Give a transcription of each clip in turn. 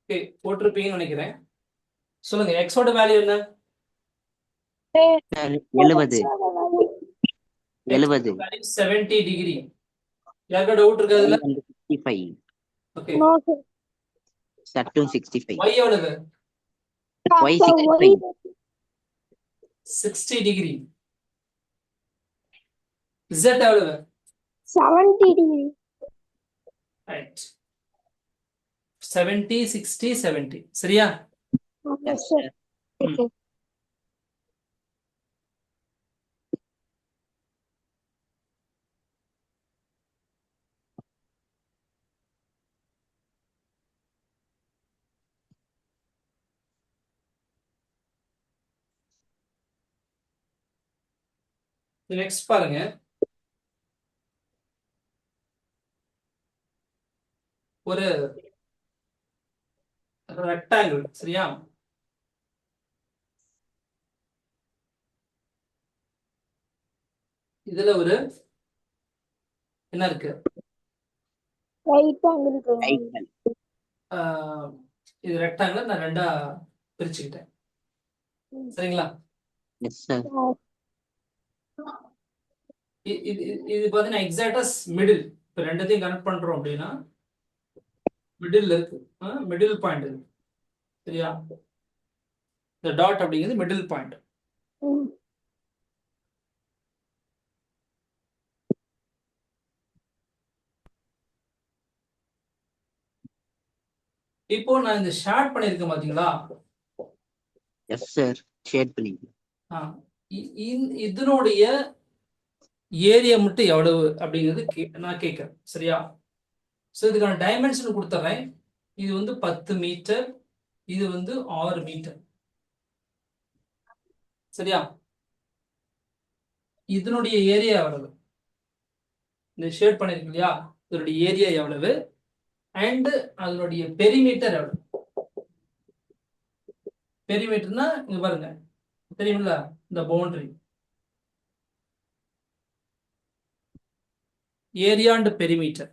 Okay, போட்டிருப்பீங்கன்னு நினைக்கிறேன். சொல்லுங்க, எக்ஸோட வேல்யூ என்ன? 70 70 70 டிகிரி. யாருக்கா டவுட் இருக்கா y இதுல? வந்து 65 ஓகே. சட்டும் 65 y எவ்வளவு? y 65 60 degree. z எவ்வளவு? 70 degree. ரைட். 70 60 70. சரியா? Yes, sir. ம். நெக்ஸ்ட் பாருங்க. ஒரு ரெக்டாங்கிள். சரியா? இதுல ஒரு என்ன இருக்கு? Right angle triangle. ஐக்கன் இது ரெக்டாங்கிள் நான் ரெண்டா பிரிச்சுக்கிட்டேன். சரிங்களா? எஸ் சார் இது பாத்தீங்கன்னா எக்ஸாக்டா மிடில். இப்ப ரெண்டத்தையும் கனெக்ட் பண்றோம் அப்படின்னா மிடில் இருக்கு, மிடில் பாயிண்ட் இருக்கு. சரியா? இந்த டாட் அப்படிங்கிறது மிடில் பாயிண்ட். இப்போ நான் இந்த ஷேட் பண்ணிருக்கேன் பாத்தீங்களா? எஸ் சார் ஷேட் பண்ணி இதனுடைய ஏரியா மட்டும் எவ்வளவு அப்படிங்கிறது நான் கேட்கிறேன். சரியா? ஸோ இதுக்கான டைமென்ஷன் கொடுத்துட்றேன். இது வந்து 10 மீட்டர், இது வந்து 6 மீட்டர். சரியா? இதனுடைய ஏரியா எவ்வளவு? இந்த ஷேட் பண்ணிருக்கு இல்லையா, இதனுடைய ஏரியா எவ்வளவு அண்ட் அதனுடைய பெரிமீட்டர் எவ்வளவு? பெரிமீட்டர்னா இங்க பாருங்க, தெரியுமில்ல, இந்த boundary area and perimeter.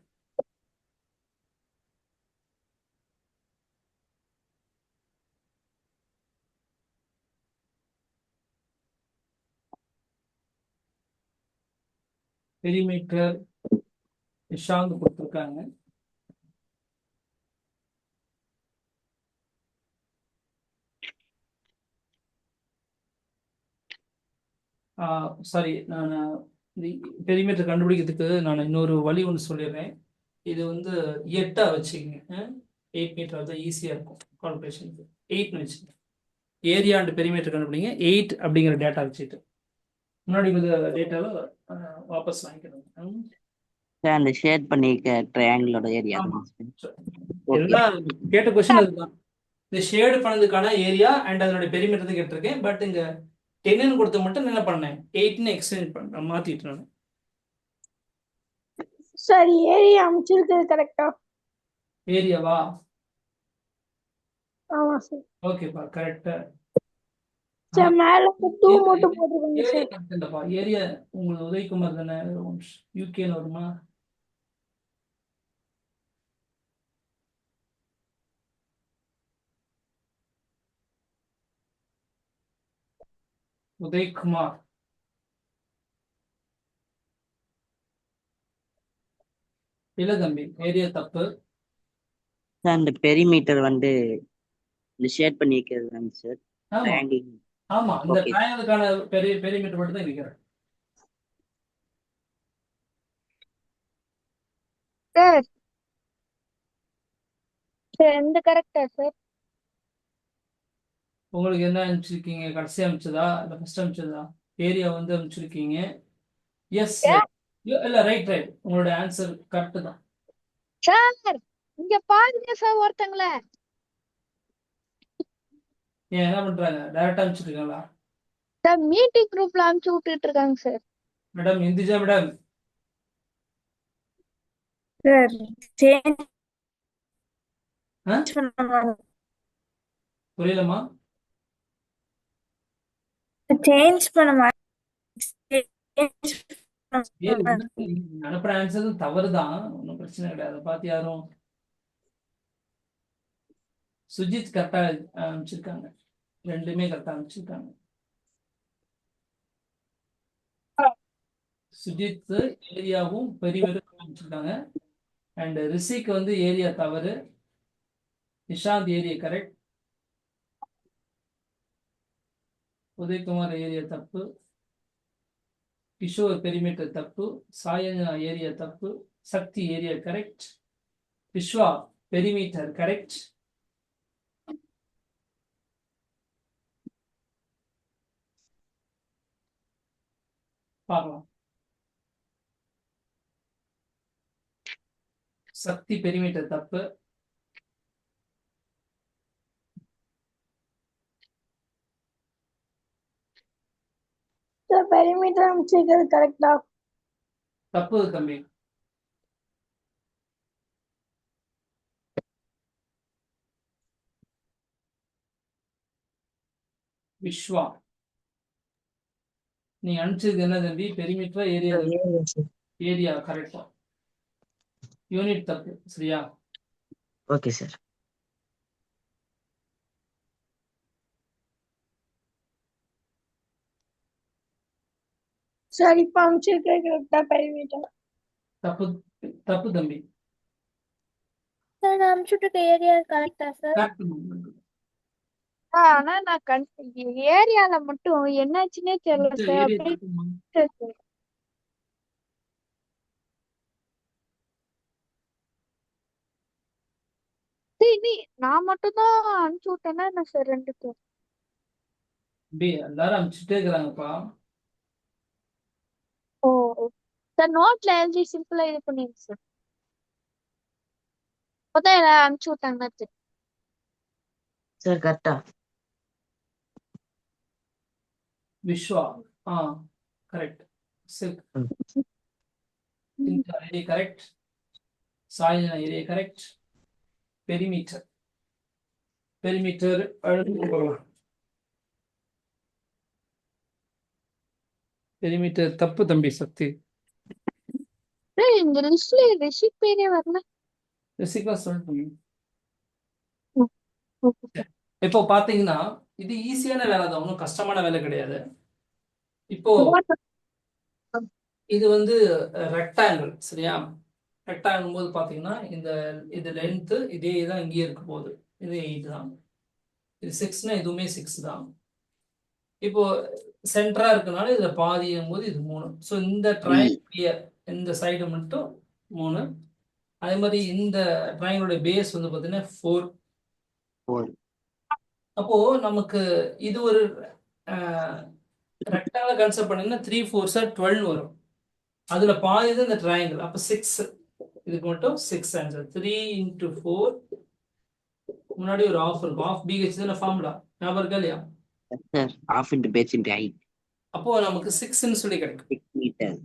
Perimeter Nishanth கொடுத்துருக்காங்க. சாரி, நான் பெரிமீட்டர் கண்டுபிடிக்கிறதுக்கு நான் இன்னொரு வழி ஒன்று சொல்லிடுறேன். இது வந்து 8 வச்சுக்கோங்க. 8 மீட்டர் தான் ஈஸியாக இருக்கும் கால்குலேஷனுக்கு. 8ன்னு வச்சுக்கோங்க. ஏரியா அண்ட் பெரிமீட்டர் கண்டுபிடிங்க 8 அப்படிங்கிற டேட்டா வச்சுட்டு முன்னாடி டேட்டாவை வாபஸ் வாங்கிக்கணும். அந்த ஷேட் பண்ணிக்க ட்ரையாங்கிளோட ஏரியா எல்லாம் கேட்ட கொஸ்டின் அதுதான். இந்த ஷேடு பண்ணதுக்கான ஏரியா அண்ட் அதனுடைய பெரிமீட்டர் கேட்டிருக்கேன். பட் இங்க 10ன்னு கொடுத்த மட்டும் என்ன பண்ணேன், 8ன்னு எக்ஸ்டெண்ட் பண்ண மாத்திட்டு நான். சரி, ஏரியா அமைச்சிருக்கிறது கரெக்டா? ஏரியாவா? ஆமா சார். ஓகேப்பா, கரெக்டா. சார் மேல 2 மட்டும் போட்டுருக்கீங்க சார். ஏரியா உங்களுக்கு உதயகுமார் தானே? யூகேல வருமா? உதயகுமார். இல்ல தம்பி, ஏரியா தப்பு. அந்த பெரிமீட்டர் வந்து இந்த ஷேட் பண்ணி வைக்கிறது சார். ஆமா ட்ரையாங்கிள் ஆமா, இந்த Okay. ட்ரையாங்கிளுக்கான பெரிமீட்டர் மட்டும் தான் இருக்கிறேன். சார் சார் எந்த கரெக்டா சார்? உங்களுக்கு என்ன அனுப்பிச்சிருக்கீங்க? கடைசி அனுப்பிச்சதா இல்ல ஃபர்ஸ்ட் அனுப்பிச்சதா? ஏரியா வந்து அனுப்பிச்சிருக்கீங்க. எஸ், இல்ல, ரைட் ரைட், உங்களோட ஆன்சர் கரெக்ட் தான். சார் இங்க பாருங்க சார் ஒருத்தங்கள. ஏன் என்ன பண்றாங்க? டைரக்டா அனுப்பிச்சிருக்காங்களா? சார் மீட்டிங் குரூப்ல அனுப்பிச்சு விட்டுட்டு இருக்காங்க sir. Madam Induja madam. Sir change ஆ? பண்ண புரியலமா? சேஞ்ச் பண்ண ஏன் அனுப்புற ஆன்சர் தவறு தான், ஒன்றும் பிரச்சனை கிடையாது. பார்த்து யாரும் சுஜித் கரெக்டா அமைச்சிருக்காங்க. ரெண்டுமே கரெக்டா அமைச்சிருக்காங்க. சுஜித் ஏரியாவும் பெரிமீட்டரும் அமைச்சிருக்காங்க. அண்ட் ரிஷிக்கு வந்து ஏரியா தவறு. Nishanth area correct. Udayakumar area தப்பு. கிஷோர் பெரிமீட்டர் தப்பு. சாயஞ்சனா ஏரியா தப்பு. Sakthi area correct. Viswa perimeter correct. பார்க்கலாம். சக்தி பெரிமீட்டர் தப்பு. பெரிமீட்டர் அமைச்சிருக்கிறது கரெக்டா? தப்பு தம்பி. விஸ்வா நீ அனுப்பிச்சது என்ன தம்பி? பெரிமீட்டரா ஏரியா? ஏரியா கரெக்டா. யூனிட் தப்பு. சரியா? Okay sir. சார் இப்ப அமைச்சிருக்கிறது கரெக்டா பெரிமீட்டர்? தப்பு தப்பு தம்பி. சார் நான் அமைச்சிருக்க ஏரியா கரெக்டா சார்? கரெக்ட். ஆனா நான் ஏரியால மட்டும் என்னாச்சுன்னே தெரியல இந்த சார். ஏரியா அப்படியே தப்புமா? சார். நீ நான் மட்டும் தான் அனுப்பிச்சு விட்டேன்னா என்ன சார் ரெண்டுக்கும்? தம்பி எல்லாரும் அனுப்பிச்சுட்டே இருக்கிறாங்கப்பா. ஓ சார் நோட்ல எழுதி சிம்பிளா இது பண்ணிடுங்க சார். அப்பதான் எல்லாம் அனுப்பிச்சு விட்டாங்கன்னா தெரியும். சார் கரெக்டா. விஸ்வா கரெக்ட். சில்க் area correct. Sayanjana area correct. Perimeter perimeter perimeter தப்பு தம்பி. சக்தி சார் இந்த லிஸ்ட்ல ரிஷி பேரே வரல. ரிஷிகா சொல்லிட்டு ஓகே சார். இப்போ பாத்தீங்கன்னா இது ஈஸியான வேலை தான், ஒன்றும் கஷ்டமான வேலை கிடையாது. இப்போ இது வந்து ரெக்டாங்கிள். சரியா? ரெக்டாங்கிள் போது பாத்தீங்கன்னா இது லென்த்து இதே தான் இங்கேயே இருக்க போகுது. இது 8 தான். இது 6னா இதுவுமே 6 தான். இப்போ சென்டரா இருக்கனால இதுல பாதியும் போது இது 3. ஸோ இந்த ட்ரையாங்கிள் இந்த சைடு மட்டும் 3. அதே மாதிரி இந்த ட்ரையாங்கிளோட பேஸ் வந்து பார்த்தீங்கன்னா 4. அப்போ நமக்கு இது ஒரு ரெக்டாங்கிள் கன்செப்ட் பண்ணீங்கன்னா 3 4s 12 வரும். அதுல பாதி தான் இந்த ட்ரையாங்கிள். அப்போ 6 இதுக்கு மட்டும் 6 ஆன்சர். 3 × 4 முன்னாடி ஒரு ஆஃப் இருக்கும். ஆஃப் பிஹெச் தானே ஃபார்முலா, ஞாபகம் இருக்கா இல்லையா? Sir half into patch into height. அப்போ நமக்கு 6ன்னு சொல்லி கிடைக்கும். 6 மீட்டர்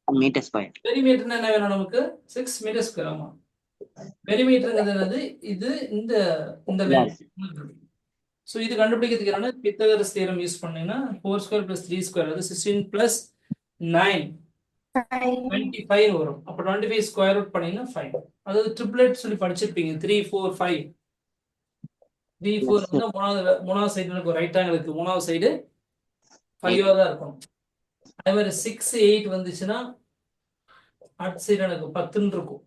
மீட்டர் ஸ்கொயர். பெரிமீட்டர்னா என்ன வேணும் நமக்கு? 6 மீட்டர் ஸ்கொயர். ஆமா, பெரிமீட்டர்ங்கிறது என்னது? இது இந்த இந்த லென்த். ஸோ இது கண்டுபிடிக்கிறதுக்கு என்னன்னா பித்தகரஸ் தியரம் யூஸ் பண்ணீங்கன்னா 4² + 3² அது 16 + 9 25 வரும். அப்போ 25 ஸ்கொயர் ரூட் பண்ணீங்கன்னா 5. அதாவது ட்ரிப்ளெட் சொல்லி படிச்சிருப்பீங்க. 3 4 5. 3 4 வந்து மூணாவது சைடு இருக்கும். ரைட் ஆங்கிளுக்கு மூணாவது சைடு 5 தான் இருக்கும். அதே மாதிரி 6 8 வந்துச்சுன்னா அடுத்த சைடு எனக்கு 10ன்னு இருக்கும்.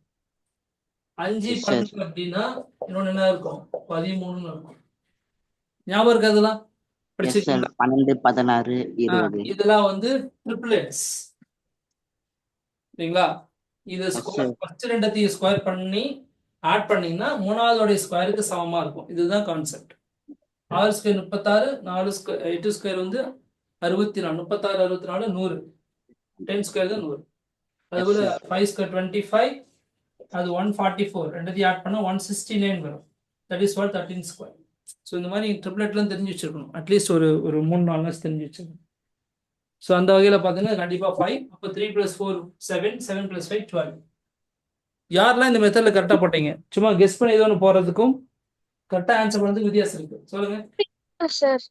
5 12 அப்படின்னா இன்னொன்னு என்ன இருக்கும்? 13ன்னு இருக்கும். ஞாபகம் இருக்கு அதெல்லாம்? படிச்சிருக்கீங்களா? 12 16 20. இதெல்லாம் வந்து ட்ரிப்ளெட்ஸ். சரிங்களா? இது ஸ்கொயர் ஃபர்ஸ்ட் ரெண்டத்தையும் ஸ்கொயர் பண்ணி ஆட் பண்ணீங்கன்னா மூணாவதோடைய ஸ்கொயருக்கு சமமா இருக்கும். இதுதான் கான்செப்ட். 6 ஸ்கொயர் 36, 4 ஸ்கொயர் 8 ஸ்கொயர் வந்து 64, 36 64 100. 10 ஸ்கொயர் தான் 100. அதுபோல 5 ஸ்கொயர் 25, அது 144. ரெண்டத்தையும் ஆட் பண்ணா 169 வரும். That is what 13 square. So இந்த மாதிரி ட்ரிப்ளெட்லாம் தெரிஞ்சு வச்சிருக்கணும். அட்லீஸ்ட் ஒரு 3-4 நாள் தெரிஞ்சு வச்சிருக்கணும். ஸோ அந்த வகையில் பார்த்தீங்கன்னா கண்டிப்பாக 5. அப்போ 3 + 4 7, 7 + 5 12. யாரெல்லாம் இந்த மெத்தடில் கரெக்டாக போட்டீங்க? சும்மா கெஸ் பண்ணி ஏதோ ஒன்று போகிறதுக்கும் கரெக்டாக ஆன்சர் பண்ணுறதுக்கு வித்தியாசம் இருக்கு. சொல்லுங்க சார்.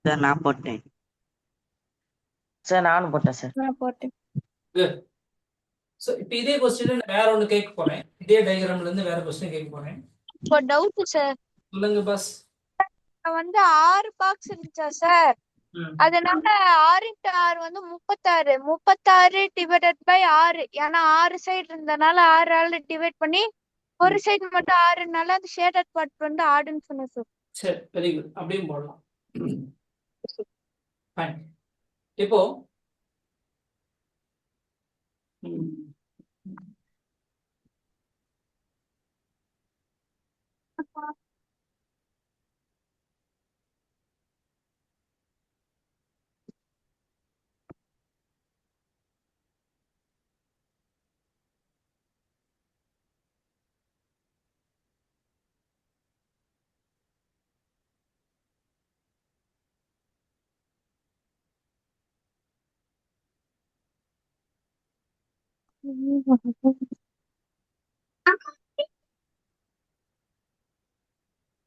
சார் நான் போட்டேன். சார் நானும் போட்டேன் சார். நான் போட்டேன். ஸோ இப்போ இதே கொஸ்டின் வேற ஒன்று கேட்க போறேன். இதே டயக்ராம்ல இருந்து வேற கொஸ்டின் கேட்க போறேன். இப்போ டவுட் சார். சொல்லுங்க பாஸ். வந்து 6 பாக்ஸ் இருந்துச்சா சார்? அதனால 6 × 6 வந்து 36 டிவைடட் பை 6. ஏன்னா 6 சைடு இருந்தனால 6 டிவைட் பண்ணி ஒரு சைடு மட்டும் 6னால அந்த ஷேடட் பார்ட் வந்து ஆடுன்னு சொன்னேன் சார். சரி, வெரி குட். அப்படியும் போடலாம். ஃபைன். இப்போ ம்,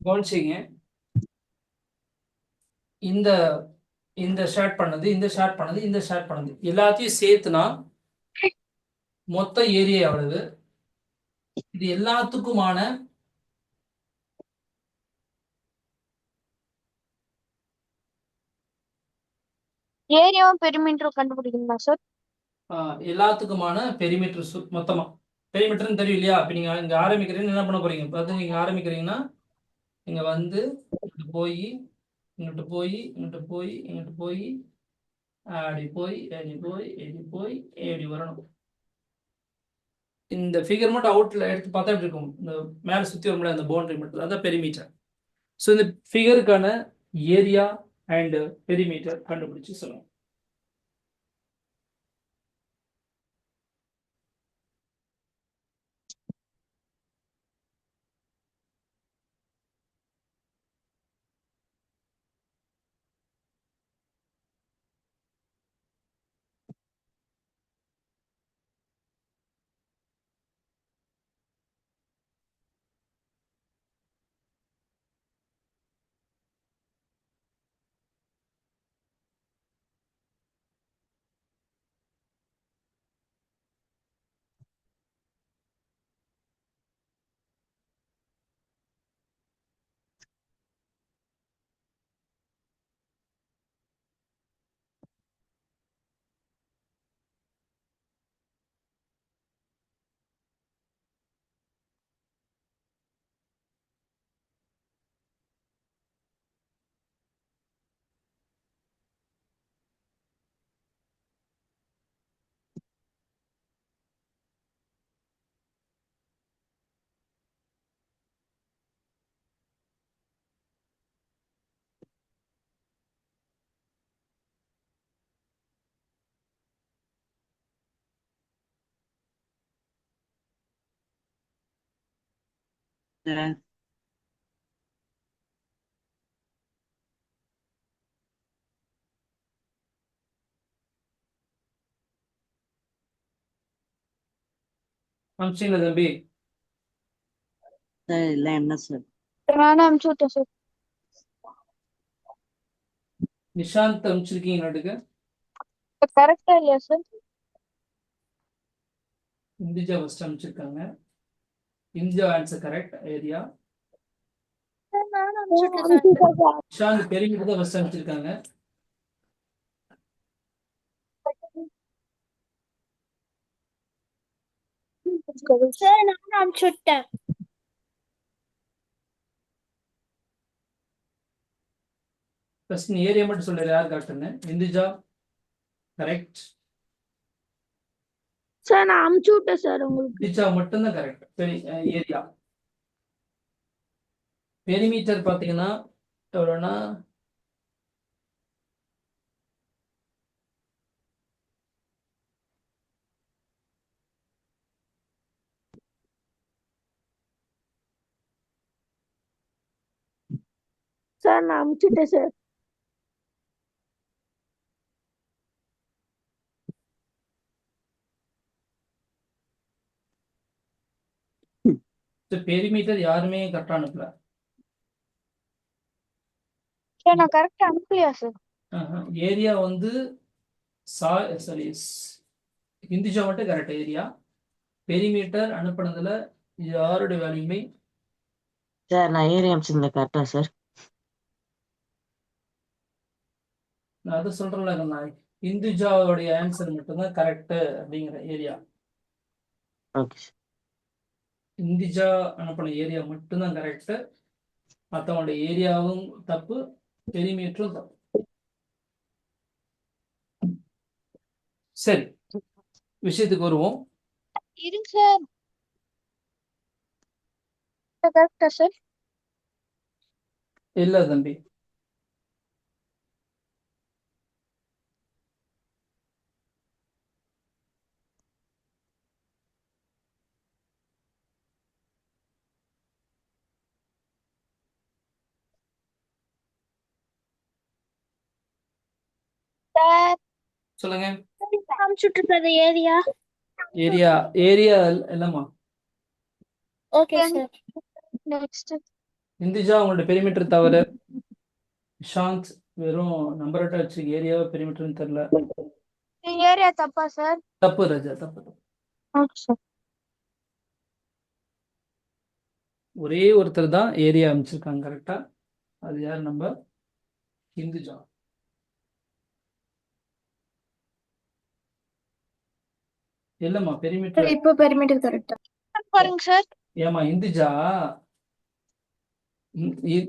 கவனிச்சிங்க. இந்த இந்த ஷேர் பண்ணது, இந்த ஷேர் பண்ணது, இந்த ஷேர் பண்ணது எல்லாத்தையும் சேர்த்துனா மொத்த ஏரியா எவ்வளவு? இது எல்லாத்துக்குமான ஏரியாவும் பெரிமீட்டரும் கண்டுபிடிக்கணுமா சார்? எல்லாத்துக்குமான பெரிமீட்டர் மொத்தமா. பெரிமீட்டர்னு தெரியும் இல்லையா? இப்போ நீங்க இங்க ஆரம்பிக்கிறீங்கன்னு என்ன பண்ண போறீங்க? பார்த்து நீங்க ஆரம்பிக்கிறீங்கன்னா இங்க வந்து இங்கிட்டு போய் இங்கிட்டு போய் இங்கிட்டு போய் இங்கிட்டு போய் அப்படி போய் அப்படி போய் இப்படி போய் இப்படி வரணும். இந்த ஃபிகர் மட்டும் அவுட்ல எடுத்து பார்த்தா எப்படி இருக்கும்? இந்த மேலே சுற்றி வர முடியாது, அந்த பவுண்டரி மட்டும், அதான் பெரிமீட்டர். ஸோ இந்த ஃபிகருக்கான ஏரியா அண்ட் பெரிமீட்டர் கண்டுபிடிச்சு சொல்லுங்க. அனுப்பிச்சிங்களா தம்பி? சார் இல்லை என்ன சார்? நானும் அனுப்பிச்சு விட்டேன் சார். நிஷாந்த் அனுப்பிச்சிருக்கீங்க நாட்டுக்கு. கரெக்டா இல்லையா சார்? இந்திஜா ஃபர்ஸ்ட் அனுப்பிச்சிருக்காங்க. இந்திஜா ஆன்சர் கரெக்ட் ஏரியா. நானும் அனுப்பிச்சு விட்டேன் சார். நிஷாந்த் பெரியமீட்டர் தான் ஃபர்ஸ்ட் அனுப்பிச்சிருக்காங்க. சார் நானும் அனுப்பிச்சு விட்டேன். ஃபர்ஸ்ட் நீ ஏரியா மட்டும் சொல்றாரு, யார் கரெக்ட்னு? இந்திஜா கரெக்ட். சார் நான் அனுப்பிச்சு விட்டேன் சார் உங்களுக்கு. இந்திஜா மட்டும்தான் கரெக்ட். ஏரியா. பெரிமீட்டர் பார்த்தீங்கன்னா எவ்வளோனா சார் நான் அனுப்பிச்சு விட்டேன் சார். பெரிமீட்டர் யாருமே கரெக்டா அனுப்பல. சார் நான் கரெக்டா அனுப்பலையா சார்? ஏரியா வந்து சாரி இந்திஜா மட்டும் கரெக்ட் ஏரியா. பெரிமீட்டர் அனுப்புனதுல யாருடைய வேல்யூமே சார் நான் ஏரியா அமைச்சிருந்தேன் கரெக்டா சார்? நான் அது சொல்றேன்ல நான் இந்துஜாவுடைய ஆன்சர் மட்டும்தான் கரெக்ட் அப்படிங்கிற ஏரியா. Okay sir. இந்திஜா அனுப்பின ஏரியா மட்டும்தான் கரெக்ட். மற்றவங்களுடைய ஏரியாவும் தப்பு, பெரிமீட்டரும் தப்பு. சரி, விஷயத்துக்கு வருவோம். இருங்க சார். கரெக்டா சார்? இல்ல தம்பி, சார் சொல்லுங்க. அனுப்பிச்சுட்டு இருக்காது ஏரியா. ஏரியா ஏரியா இல்லம்மா, ஓகே சார். நெக்ஸ்ட் இந்திஜா உங்களோட பெரிமீட்டர் தவறு. நிஷாந்த் வெறும் நம்பர்ட்ட வச்சிருக்க ஏரியாவை பெரிமீட்டர்னு தெரியல. ஏரியா தப்பா சார்? தப்பு ராஜா, தப்பு தப்பு. Okay sir. ஒரே ஒருத்தர் தான் ஏரியா அமைச்சிருக்காங்க கரெக்டா. அது யார்? நம்ம இந்துஜா. இல்லம்மா பெரிமீட்டர். இப்போ பெரிமீட்டர் கரெக்டா பாருங்க சார். ஏமா இந்துஜா,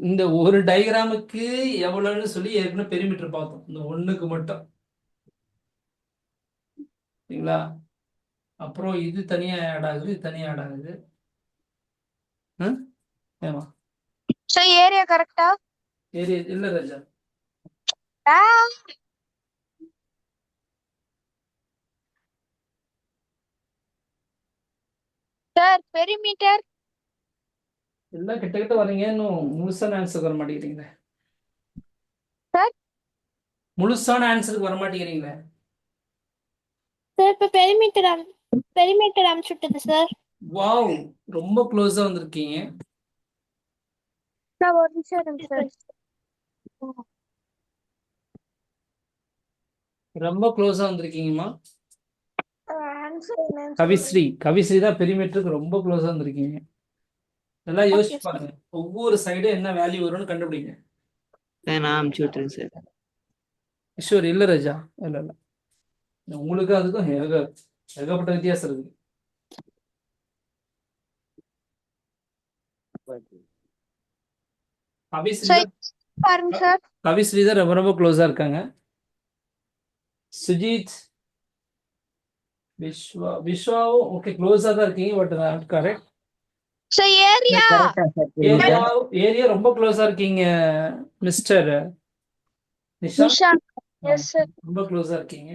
இந்த ஒரு டயக்ராமுக்கு எவ்வளவுன்னு சொல்லி ஏற்கனவே பெரிமீட்டர் பார்த்தோம், இந்த ஒண்ணுக்கு மட்டும். சரிங்களா? அப்புறம் இது தனியா ஆட் ஆகுது, இது தனியா ஆட் ஆகுது. ஏமா சார் ஏரியா கரெக்டா? ஏரியா இல்ல ராஜா. சார் பெரிமீட்டர் எல்லாம் கிட்ட கிட்ட வரீங்க, இன்னும் முழுசான ஆன்சருக்கு வர மாட்டேங்கிறீங்களே. சார் முழுசான ஆன்சருக்கு வர மாட்டேங்கிறீங்களே. சார் இப்போ பெரிமீட்டர் அனுப்பிச்சுட்டது சார். வாவ், ரொம்ப க்ளோஸா வந்திருக்கீங்க. சார் ஒரு நிமிஷம் இருங்க சார். ரொம்ப க்ளோஸா வந்திருக்கீங்கம்மா. ஆன்சர் என்னன்னு கவிஸ்ரீ, கவிஸ்ரீ தான் பெரிமீட்டருக்கு ரொம்ப க்ளோஸா வந்திருக்கீங்க. நல்லா யோசிச்சு பாருங்க, ஒவ்வொரு சைடும் என்ன வேல்யூ வரும்னு கண்டுபிடிங்க. சார் நான் அமுச்சு விட்டுறேன் சார். ஈஸ்வர் இல்ல ராஜா, இல்ல இல்ல, உங்களுக்கு அதுக்கும் ஏகப்பட்ட வித்தியாசம் இருக்கு. பாருங்க சார். கவிஸ்ரீ தான் ரொம்ப ரொம்ப க்ளோஸா இருக்காங்க. சுஜித், விஸ்வாவும் ஓகே க்ளோஸா தான் இருக்கீங்க, but not correct. Sir area கரெக்டா சார் பெரிமீட்டர்? ஏரியா ரொம்ப க்ளோஸா இருக்கீங்க mister Nishanth. Nishanth. Yes sir. ரொம்ப க்ளோஸா இருக்கீங்க.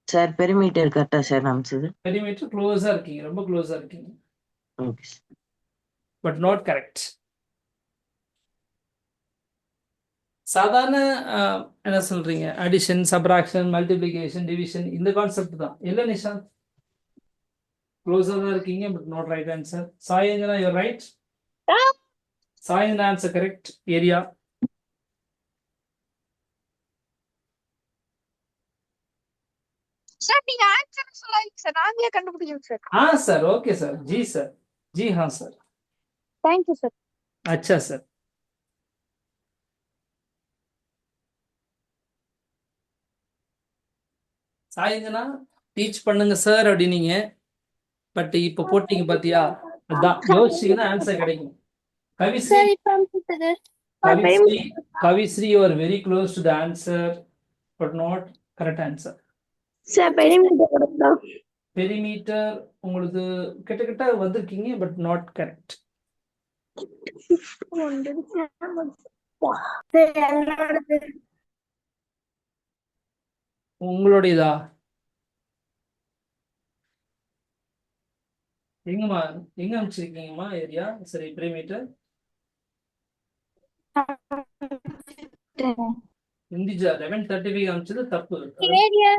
சார் பெரிமீட்டர் கரெக்டா சார் நான் அமிச்சது? பெரிமீட்டர் க்ளோஸா இருக்கீங்க, ரொம்ப க்ளோஸா இருக்கீங்க, okay sir. But not correct. சாதாரண என்ன சொல்றீங்க, அடிஷன், சப்ராக்ஷன், மல்டிப்ளிகேஷன், டிவிஷன், இந்த கான்செப்ட் தான். இல்ல நிஷாந்த், க்ளோஸா தான் இருக்கீங்க, but not right answer. Sayendra, your right. Sayendra answer correct. Area sir நீங்க ஆன்சர் சொல்லாதீங்க சார், நாங்களே கண்டுபிடிக்கிறோம் sir. Sir okay sir, ji sir, ji sir. Thank you sir. अच्छा சார். சாயந்தனா டீச் பண்ணுங்க சார் அப்படின்னீங்க, பட் இப்ப போட்டீங்க பாத்தியா, அதான் யோசிச்சீங்கன்னா ஆன்சர் கிடைக்கும். கவிஸ்ரீ, சார் இப்போ அனுப்பிட்டது. Kavisri, Kavisri, you are very close to the answer, but not correct answer. Sir perimeter கரெக்டா? பெரிமீட்டர் உங்களுக்கு கிட்ட வந்திருக்கீங்க, பட் நாட் கரெக்ட். உங்களுடையதா? எங்கம்மா, எங்க அமைச்சிருக்கீங்கம்மா ஏரியா? சரி, பெரிமீட்டர் இந்திஜா 1135 அமைச்சது தப்பு. ஏரியா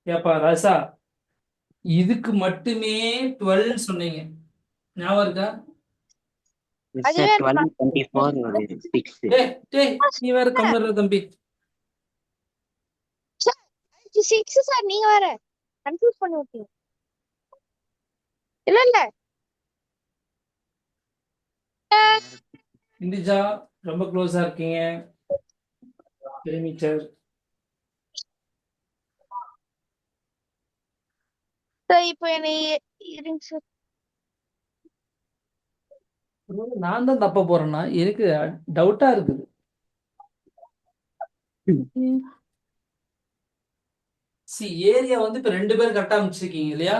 ஏப்பா ராசா, இதுக்கு மட்டுமே 12 சொன்னீங்க, ஞாபகம் இருக்கா? சார் 1224 6. டேய் நீ வேற கம்மிடுற தம்பி. 6 சார். நீங்க வேற கன்ஃபியூஸ் பண்ணி விட்டீங்க. இல்ல இந்திஜா ரொம்ப க்ளோஸா இருக்கீங்க. பெரிமீட்டர் சார் இப்போ என்னை இருங்க சார். நான் தான் தப்பா போறேன்னா எனக்கு டவுட்டா இருக்குது. சி ஏரியா வந்து இப்ப 2 பேரும் கரெக்டா அமைச்சிருக்கீங்க இல்லையா?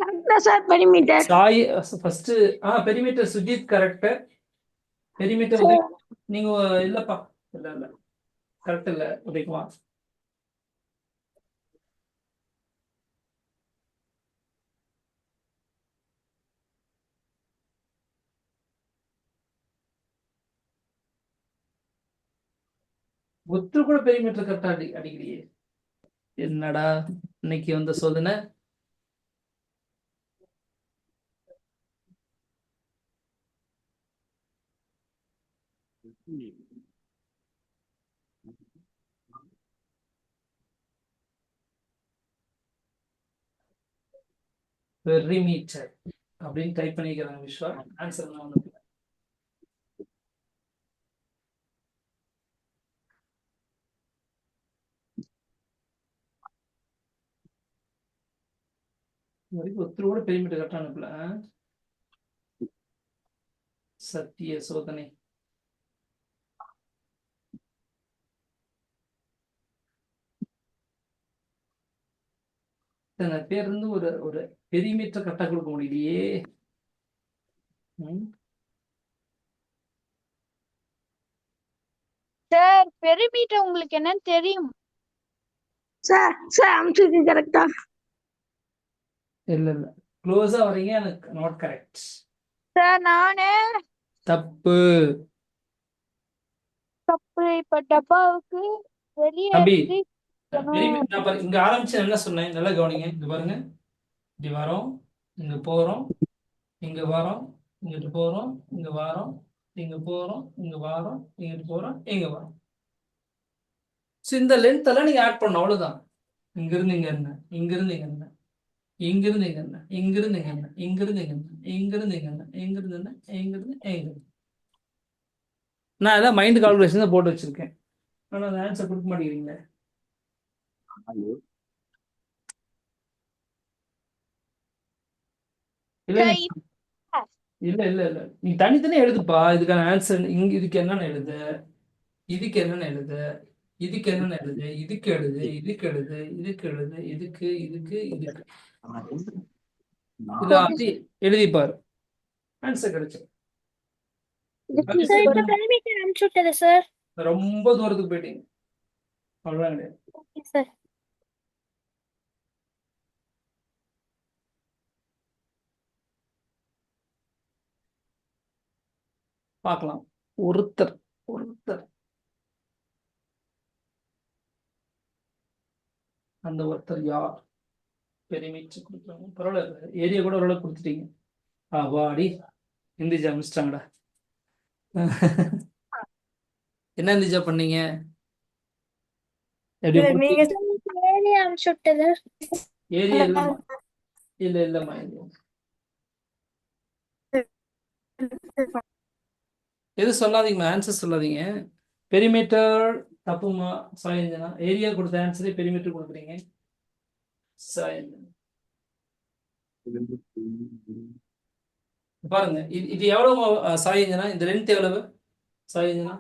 கரெக்டா sir perimeter. Sai first perimeter Sujith correct. Perimeter நீங்க இல்லப்பா, இல்ல கரெக்ட் இல்ல உதயகுமார். ஒருத்தர் கூட பெரிமீட்டர் கரெக்டா அடிக்கலையே. என்னடா இன்னைக்கு வந்த சோதனை. பெரிமீட்டர் அப்படின்னு டைப் பண்ணிக்கிறாங்க விஸ்வா. ஆன்சர் என்ன ஒண்ணு வரைக்கும் ஒருத்தர் கூட பெரிமீட்டர் கரெக்டா அனுப்பல. சத்திய சோதனை. இத்தனை பேர் இருந்து ஒரு ஒரு பெரிமீட்டர் கரெக்டா கொடுக்க முடியலையே. சார் பெரிமீட்டர் உங்களுக்கு என்னன்னு தெரியும் சார்? சார் அம்சுக்கு கரெக்டா? இல்ல க்ளோஸா வரீங்க, எனக்கு நாட் கரெக்ட். சார் நானே தப்பு. தப்பு. இப்ப டப்பாவுக்கு வெளியே தம்பி இருந்து நான் இங்க ஆரம்பிச்சு என்ன சொன்னேன் நல்லா கவனிங்க. இங்க பாருங்க, இப்படி வரோம், இங்க போறோம், இங்க வரோம், இங்கிட்டு போறோம், இங்க வாரோம், இங்க போறோம், இங்க வாரோம், இங்கிட்டு போறோம், இங்க வரோம். ஸோ இந்த லென்த் எல்லாம் நீங்க ஆட் பண்ணணும், அவ்வளவுதான். இங்க இருந்து இங்க என்ன, இங்க இருந்து இங்க என்ன, இங்க இருந்து இங்க என்ன, இங்க இருந்து இங்க என்ன, இங்க இருந்து இங்க என்ன, இங்க இருந்து இங்க என்ன, இங்க இருந்து என்ன, இங்க இருந்து இங்க என்ன. நான் அதான் மைண்ட் கால்குலேஷன் தான் போட்டு வச்சிருக்கேன். ஆனா அந்த ஆன்சர் கொடுக்க மாட்டேங்கிறீங்க. இல்ல இல்ல இல்ல இல்ல நீ தனித்தனியா எழுதுப்பா. இதுக்கான ஆன்சர் இங்க இதுக்கு என்னன்னு எழுது, இதுக்கு என்னன்னு எழுது, இதுக்கு என்னன்னு எழுது, இதுக்கு எழுது, இதுக்கு எழுது, இதுக்கு எழுது, இதுக்கு இதுக்கு இதுக்கு எல்லாத்தையும் எழுதி பாரு, ஆன்சர் கிடைச்சிடும். சார் ரொம்ப தூரத்துக்கு போயிட்டீங்க, அவ்வளவுதான் கிடையாது. சார் பார்க்கலாம். ஒருத்தர் ஒருத்தர் அந்த ஒருத்தர் யார்? பெரிமீட்டர் கொடுக்குறாங்க, பரவாயில்ல. ஏரியா கூட ஓரளவுக்கு கொடுத்துட்டீங்க. வாடி இந்திஜா முடிச்சிட்டாங்கடா. என்ன இந்திஜா பண்ணீங்க? எப்படி ஏரியா இல்லம்மா, இல்ல இல்லம்மா, எது சொல்லாதீங்கம்மா, ஆன்சர் சொல்லாதீங்க. பெரிமீட்டர் தப்புமா சாயஞ்சனா? ஏரியா கொடுத்த ஆன்சரே பெரிமீட்டர் கொடுக்குறீங்க சாயஞ்சனா. பாருங்க இது எவ்வளவு சாயஞ்சனா? இந்த லென்த் எவ்வளவு சாயஞ்சனா?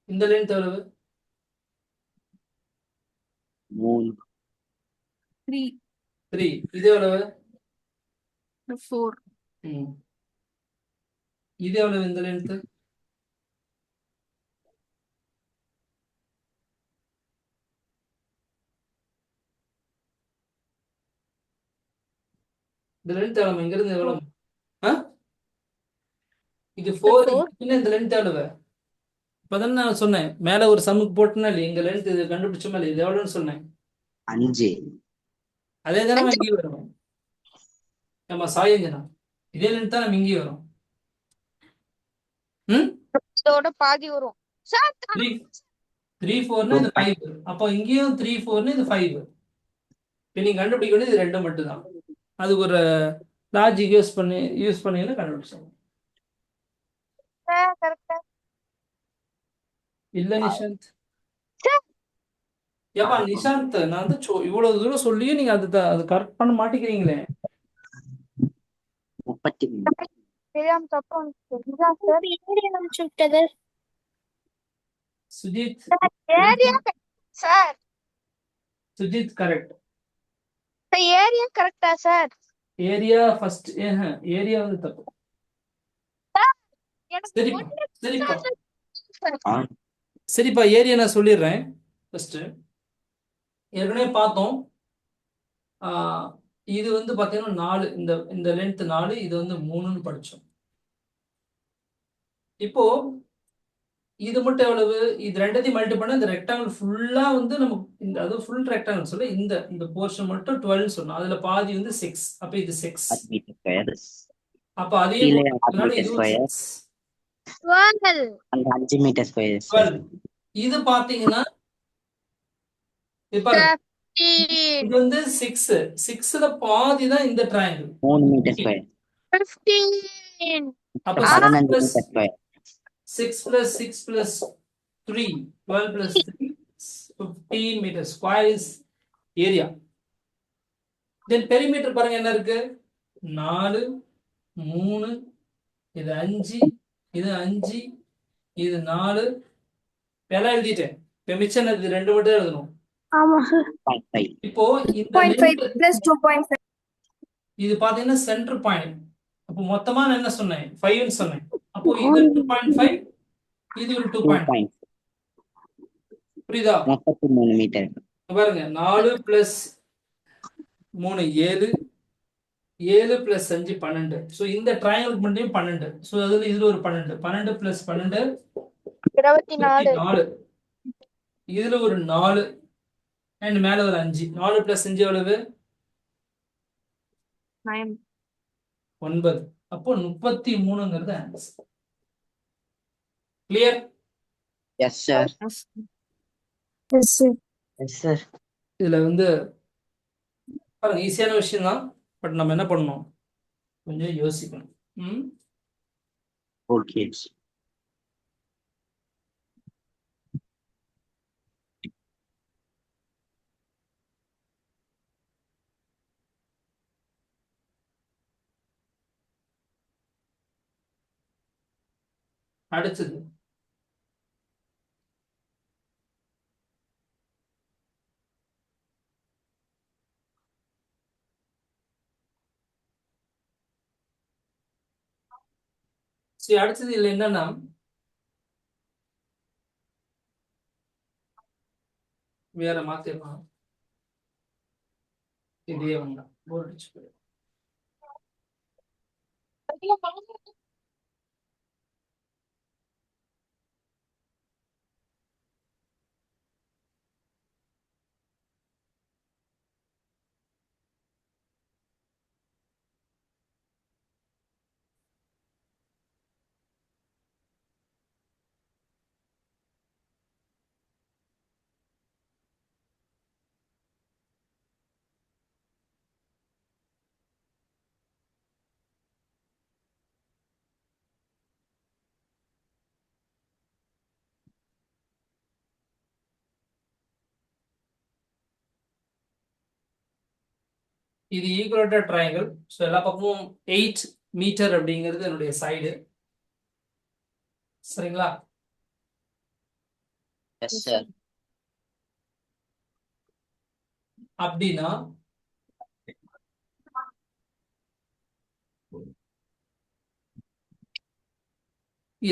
இந்த லென்த் எவ்வளவு? 3. இது எவ்வளவு? 4. இது எவ்வளவு இந்த லென்த்? இந்த லென்த் எவ்வளவு? இங்க இருந்து எவ்வளவு? இது 4. இந்த லென்த் எவ்வளவு? இப்பதான் நான் சொன்னேன், மேல ஒரு சம்முக்கு போட்டுனா இல்லையா, எங்க லென்த் இது கண்டுபிடிச்சோமா இல்லையா, இது எவ்வளவுன்னு சொன்னேன். 5. அதே தானே நம்ம இங்கே வரும். நம்ம சாயஞ்சனா இதே லென்த் தான் நம்ம இங்கே வரும். இதோட பாதி வரும் சார். 3 4னா இது 5. அப்போ இங்கேயும் 3 4னு இது 5. இப்போ நீங்க கண்டுபிடிக்க வேண்டியது இது ரெண்டு மட்டும் தான். அதுக்கு ஒரு லாஜிக் யூஸ் பண்ணீங்கன்னா கண்டுபிடிச்சோம். சார் கரெக்டா இல்ல நிஷாந்த். சார் ஏப்பா நிஷாந்த், நான் வந்து இவ்வளவு தூரம் சொல்லியும் நீங்க அது கரெக்ட் பண்ண மாட்டேங்கிறீங்களே. 33. தெரியாம தப்பு வந்துச்சுதான் சார் ஏரியா அனுப்பிச்சு விட்டது Sujith area sir Sujith correct. Area கரெக்டா சார் ஏரியா ஃபர்ஸ்ட். ஏரியா வந்து தப்பு. எனக்கு சரிப்பா ஒண்ணு சரிப்பா சார். சரிப்பா ஏரியா நான் சொல்லிடுறேன். ஃபர்ஸ்ட் ஏற்கனவே பார்த்தோம். இது வந்து பார்த்தீங்கன்னா 4, இந்த லென்த் 4, இது வந்து 3ன்னு படித்தோம். இப்போ இது மட்டும் எவ்வளவு? இது ரெண்டத்தையும் மல்டி பண்ணா இந்த ரெக்டாங்கிள் ஃபுல்லா வந்து நமக்கு இந்த அது ஃபுல் ரெக்டாங்கிள் சொல்ல இந்த போர்ஷன் மட்டும் 12 சொன்னோம். அதுல பாதி வந்து 6. அப்ப இது 6. 6 மீட்டர் ஸ்கொயர். அப்ப அதையும் கீழே போட்டதுனால 6 இதுவும் மீட்டர் 6. வாங்கல் அந்த 5 மீட்டர் ஸ்கொயர் 12. இது பாத்தீங்கன்னா இது பாருங்க, 15 இது வந்து 6. 6ல பாதி தான் இந்த ட்ரையாங்கிள். 3 metre square. 15 அப்ப 15 6 metre square. plus 6 plus 3, 12 plus 3, 15 meter square is area. Then perimeter பாருங்க என்ன இருக்கு? 4, 3, இது 5, இது 5, இது 4. எல்லாம் எழுதிட்டேன். இப்ப மிச்சம் இது ரெண்டு மட்டும் தான் எழுதணும். ஆமா சார் 0.5. இப்போ இந்த 0.5 length plus 2.5 இது பாத்தீங்கன்னா சென்டர் பாயிண்ட். அப்போ மொத்தமா நான் என்ன சொன்னேன்? 5ன்னு சொன்னேன். அப்போ இது 2.5, இது ஒரு 2.5. புரியுதா? 33 மீட்டர். பாருங்க 4 plus 3 7, 7 plus 5 12. ஸோ இந்த ட்ரையாங்கிள் மட்டும் 12. ஸோ இதுல ஒரு 12. 12 plus 12 24 4. இதுல ஒரு 4 அண்ட் மேல ஒரு 5. 4 plus 5 எவ்வளவு? 9. அப்போ 33ங்கிறது answer. Clear? Yes sir. Yes sir yes sir. இதுல வந்து பாருங்க ஈஸியான விஷயம் தான். பட் நம்ம என்ன பண்ணணும்? கொஞ்சம் யோசிக்கணும். ஓகே. அடுத்தது சரி, அடுத்தது இதுல என்னன்னா வேற மாத்திரலாம். இதே வேண்டாம், போர் அடிச்சு போயிடும். இது ஈக்குவலேட்டர் ட்ரையாங்கிள். ஸோ எல்லா பக்கமும் 8 மீட்டர் அப்படிங்கிறது என்னுடைய சைடு. சரிங்களா? Yes sir. அப்படின்னா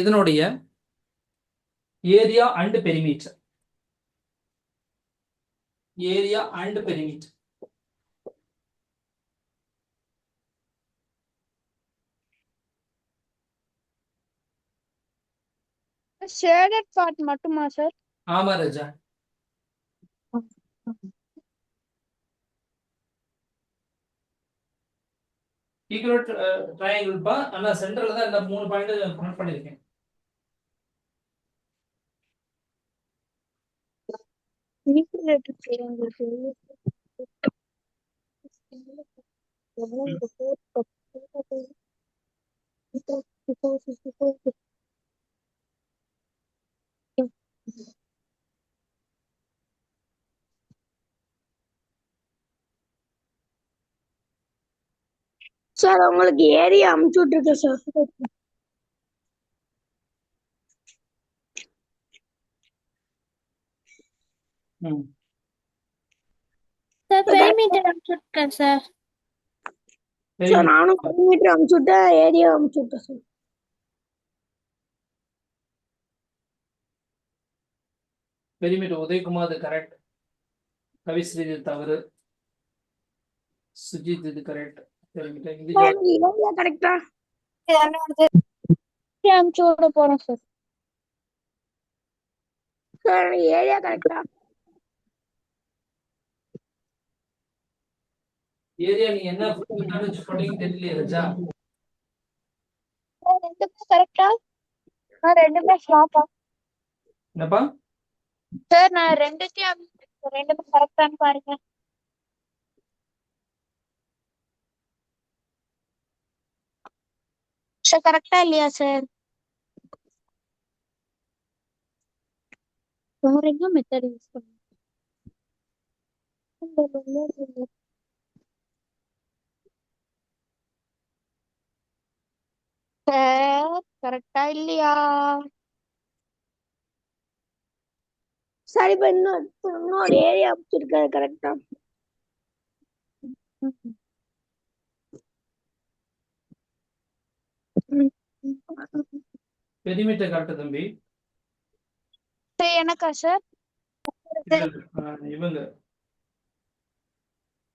இதனுடைய area and perimeter. Area and perimeter shaded part மட்டுமா சார் ஆமா ராஜா. ஈக்குவலேட்டர் ட்ரையாங்கிள் பா. ஆனா சென்டர்ல தான் இந்த 3 பாயிண்ட் கனெக்ட் பண்ணிருக்கேன். சார் உங்களுக்கு ஏரியா அமுச்சு விட்டுருக்கேன் சார். ம் சார் பெரிமீட்டர் அமுச்சு விட்டுருக்கேன் சார். சரி சார் நானும் பெரிமீட்டர் அமுச்சு விட்டேன், ஏரியா அமுச்சு விட்டேன் சார். பெரிமீட்டர் உதயகுமார் அது கரெக்ட், கவிஸ்ரீ இது தவறு, சுஜித் இது கரெக்ட். பெரிமீட்டர் இது சார் ஏரியா கரெக்டா? அமுச்சு விட போறேன் சார். சார் ஏரியா கரெக்டா? ஏரியா நீ என்ன வச்சு போட்டீங்கன்னு தெரியலையே ரஜா. ரெண்டுமே கரெக்டா? நான் ரெண்டுமே ஃப்ளாப்பா? என்னப்பா? சார் நான் ரெண்டுமே கரெக்டான்னு பாருங்க. சார் கரெக்டா இல்லையா சார்? வேற எங்க மெத்தட் யூஸ் பண்ணுங்க சார்? கரெக்டா இல்லையா? சரி இப்ப இன்னொரு ஏரியா அமைச்சிருக்காரு கரெக்டா? பெரிமீட்டர் கரெக்ட் தம்பி. எனக்கா சார்? இவங்க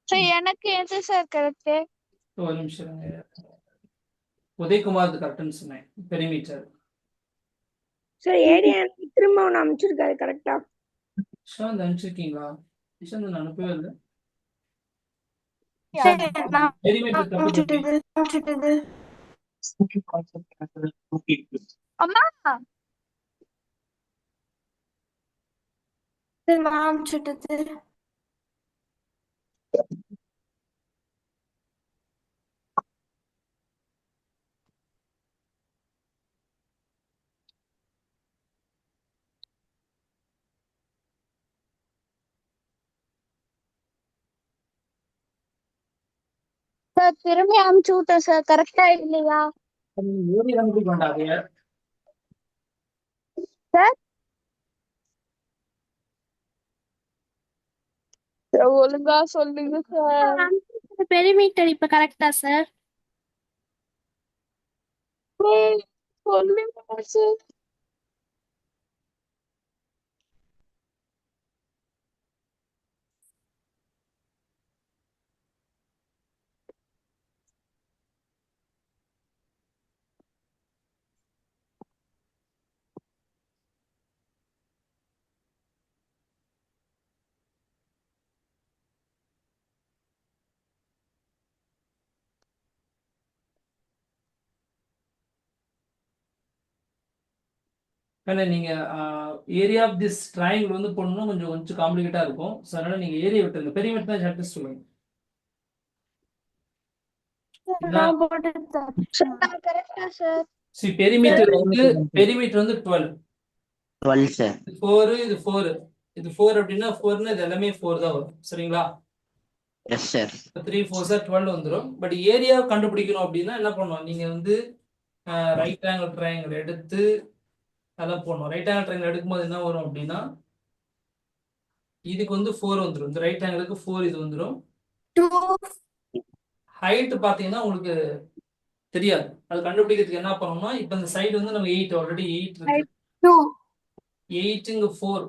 சார் எனக்கு எது சார் கரெக்ட்? ஒரு நிமிஷம் இருங்க. உதயகுமார் கரெக்ட்னு சொன்னேன். பெரிமீட்டர் சார் ஏரியா திரும்ப ஒன்று அமைச்சிருக்காரு கரெக்டா? நிஷாந்த் அனுப்பிச்சிருக்கீங்களா? நிஷாந்த் நான் அனுப்பவே இல்லை. பெரிமீட்டர் தப்பு தம்பி. அம்மா சார் திரும்பி அமுச்சு விட்டேன் சார், கரெக்டா இல்லையா ஏரியா கண்டுபிடிக்க வேண்டாம். சார்? ஒழுங்கா சொல்லுங்க சார். பெரிமீட்டர் இப்ப கரெக்டா சார்? சொல்லுங்க சார். ஏன்னா நீங்க ஏரியா ஆஃப் திஸ் ட்ரையாங்கிள் வந்து போடணும், கொஞ்சம் கொஞ்சம் காம்ப்ளிகேட்டா இருக்கும். ஸோ அதனால நீங்க ஏரியா விட்டுருங்க. பெரிமீட்டர் தான் ஷார்ட்டஸ்ட் சொல்லுங்க. பெரிமீட்டர் வந்து 12. 12 சார். 4 இது 4 இது 4 அப்படின்னா 4னா இது எல்லாமே 4 தான் வரும். சரிங்களா? Yes sir. 3 4 சார் 12 வந்துடும். பட் ஏரியா கண்டுபிடிக்கணும் அப்படின்னா என்ன பண்ணுவோம், நீங்க வந்து ரைட் ஆங்கிள் ட்ரையாங்கிள் எடுத்து அதெல்லாம் போடணும். ரைட் ஆங்கிள் ட்ரையாங்கிள் எடுக்கும்போது என்ன வரும் அப்படின்னா இதுக்கு வந்து 4 வந்துடும். இந்த ரைட் ஆங்கிளுக்கு 4 இது வந்துடும். ஹைட் பார்த்தீங்கன்னா உங்களுக்கு தெரியாது. அது கண்டுபிடிக்கிறதுக்கு என்ன பண்ணணும்னா இப்போ இந்த சைடு வந்து நம்ம 8 ஆல்ரெடி 8 இருக்கு. 8 இங்க 4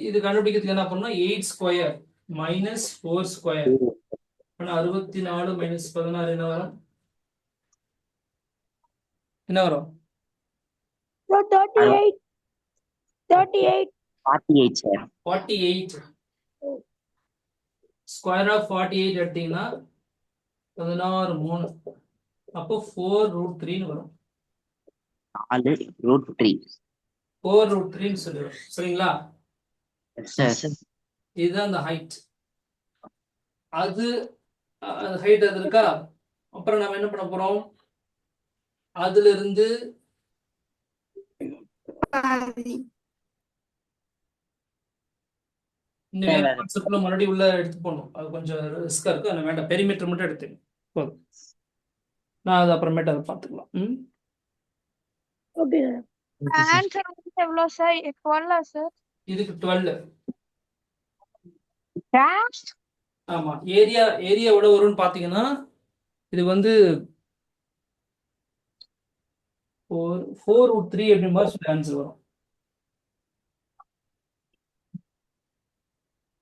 இது கண்டுபிடிக்கிறதுக்கு என்ன பண்ணணும், 8 ஸ்கொயர் மைனஸ் 4 ஸ்கொயர் 64 மைனஸ் 16 என்ன வரும்? என்ன வரும்? 38 48 சார். 48. ஸ்கொயர் ஆஃப் 48 எடுத்தீங்கன்னா 16 3 அப்போ 4√3 வரும். 4√3. 4√3 சொல்லுவோம். சரிங்களா? சார் இதுதான் அந்த ஹைட். அது ஹைட் அது இருக்கா? அப்புறம் நம்ம என்ன பண்ண போறோம்? அதுல இருந்து இந்த வேற கான்செப்ட்ல மறுபடியும் உள்ள எடுத்து போகணும். அது கொஞ்சம் ரிஸ்கா இருக்கு. அதனால வேண்டாம், பெரிமீட்டர் மட்டும் எடுத்துங்க போதும். நான் அது அப்புறமேட்டு அதை பார்த்துக்கலாம். ஆன்சர் வந்து எவ்வளோ சார்? 12 சார்? இதுக்கு 12. Dash? ஆமா, ஏரியா எவ்வளவு வரும்னு பாத்தீங்கன்னா இது வந்து 4√3 அப்படி மாதிரி சொல்லி ஆன்சர் வரும்.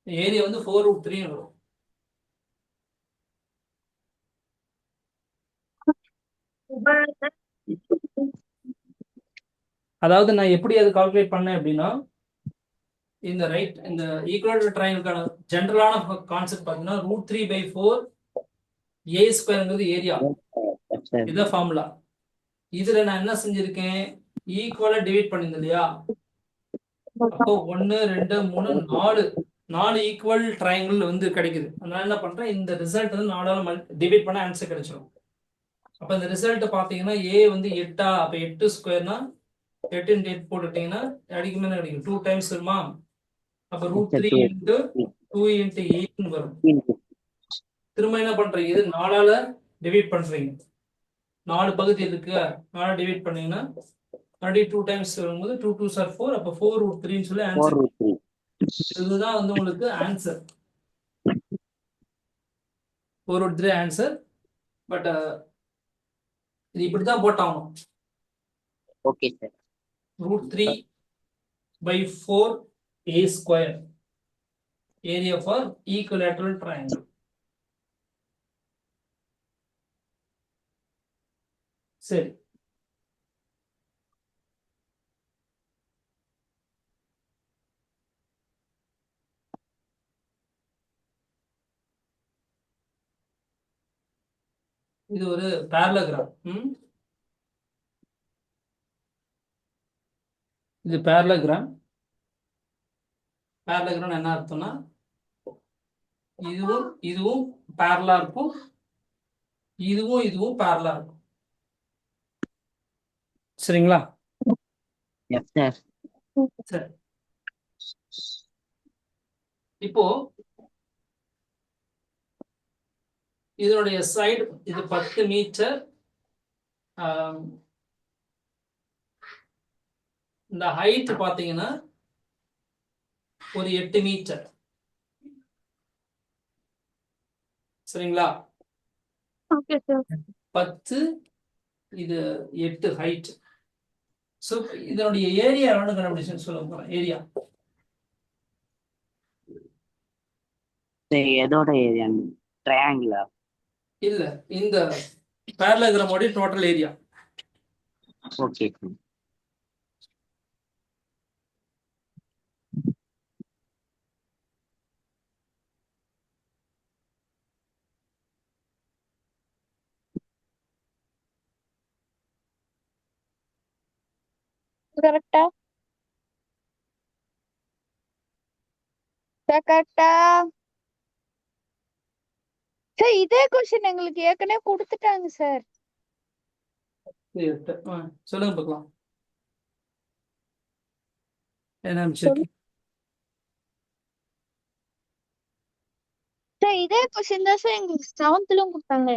ஏரியா வந்து 4√3 வரும். அதாவது நான் எப்படி அது கால்குலேட் பண்ணேன் அப்படின்னா, இந்த இந்த ஈக்குவல் ட்ரையாங்கிள்கான ஜென்ரலான கான்செப்ட் பார்த்தீங்கன்னா √3/4 ஏ ஸ்கொயர்ங்கிறது ஏரியா. இதுதான் ஃபார்முலா. இதுல நான் என்ன செஞ்சிருக்கேன், ஈக்குவலா டிவைட் பண்ணிருந்தேன் இல்லையா? அப்போ 1 2 3 4 ஈக்குவல் ட்ரையாங்கிள் வந்து கிடைக்குது. அதனால என்ன பண்றேன், இந்த ரிசல்ட் வந்து 4ஆல டிவைட் பண்ண ஆன்சர் கிடைச்சிடும். அப்ப இந்த ரிசல்ட் பாத்தீங்கன்னா ஏ வந்து 8, அப்ப 8 ஸ்கொயர்னா 8 × 8 போட்டுட்டீங்கன்னா அடிக்கும் மேல கிடைக்கும் 2 டைம்ஸ் வருமா? அப்ப √3 × 2 × 8 வரும். திரும்ப என்ன பண்றீங்க, இது 4ஆல டிவைட் பண்றீங்க. 4 பகுதி இருக்கு, 4 டிவைட் பண்ணீங்கன்னா மறுபடியும் 2 டைம்ஸ் வரும்போது 2 2s are 4. அப்ப 4√3 சொல்லி ஆன்சர். இதுதான் வந்து உங்களுக்கு ஆன்சர், 4√3 ஆன்சர். பட் இது இப்படிதான் போட்டாகணும். Okay sir. √3/4 a square area for equilateral triangle. சரி, இது ஒரு parallelogram. இது parallelogram. parallelogram என்ன அர்த்தம்னா, இதுவும் parallel இருக்கும், இதுவும் parallel இருக்கும். சரிங்களா? Yes sir. சரி, இப்போ இதனுடைய சைடு இது 10 மீட்டர். இந்த ஹைட் பாத்தீங்கன்னா ஒரு 8 மீட்டர். சரிங்களா? Okay sir. 10 இது 8 ஹைட். சோ இதனுடைய ஏரியா எவ்வளவு கண்டுபிடிச்சுன்னு சொல்லுங்க. ஏரியா எதோட ஏரியா? ட்ரையாங்கிளா? இல்ல, இந்த parallelogram டோட்டல் ஏரியா. ஓகே. கரெக்டா? கரெக்டா சார்? இதே கொஸ்டின் எங்களுக்கு ஏற்கனவே கொடுத்துட்டாங்க சார். சொல்லுங்க பார்க்கலாம். என்ன செக்? சார் இதே கொஸ்டின் தான் சார் எங்களுக்கு 7th கொடுத்தாங்க.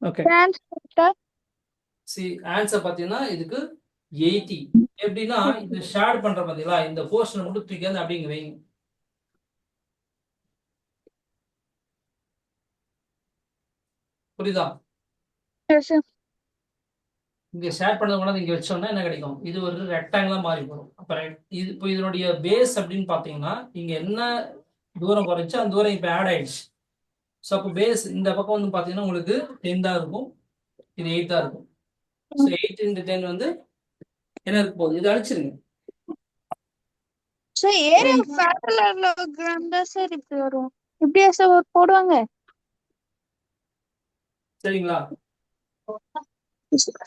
ஓகே, கரெக்டா? ஆன்சர் பாத்தீங்கன்னா இதுக்கு 80. எப்படின்னா இது ஷேர் பண்ற பாத்தீங்களா, இந்த போர்ஷன் மட்டும் தூக்கி வந்து அப்படிங்க வைங்க. புரியுதா? இங்க ஷேர் பண்ணது கூட இங்க வச்சோம்னா என்ன கிடைக்கும், இது ஒரு ரெக்டாங்கிளா மாறி போடும். அப்ப இது இப்போ இதனுடைய பேஸ் அப்படின்னு பாத்தீங்கன்னா இங்க என்ன தூரம் குறைச்சு அந்த தூரம் இப்ப ஆட் ஆயிடுச்சு. ஸோ அப்போ பேஸ் இந்த பக்கம் வந்து பாத்தீங்கன்னா உங்களுக்கு 10 தான் இருக்கும், இது 8 தான் இருக்கும். ஸோ 8 × 10 வந்து என்ன இருக்க போகுது, இது அழிச்சிருங்க. சார் ஏரியா parallelogram தான் சார் இப்படி வரும். இப்படியா சார் போடுவாங்க? சரிங்களா?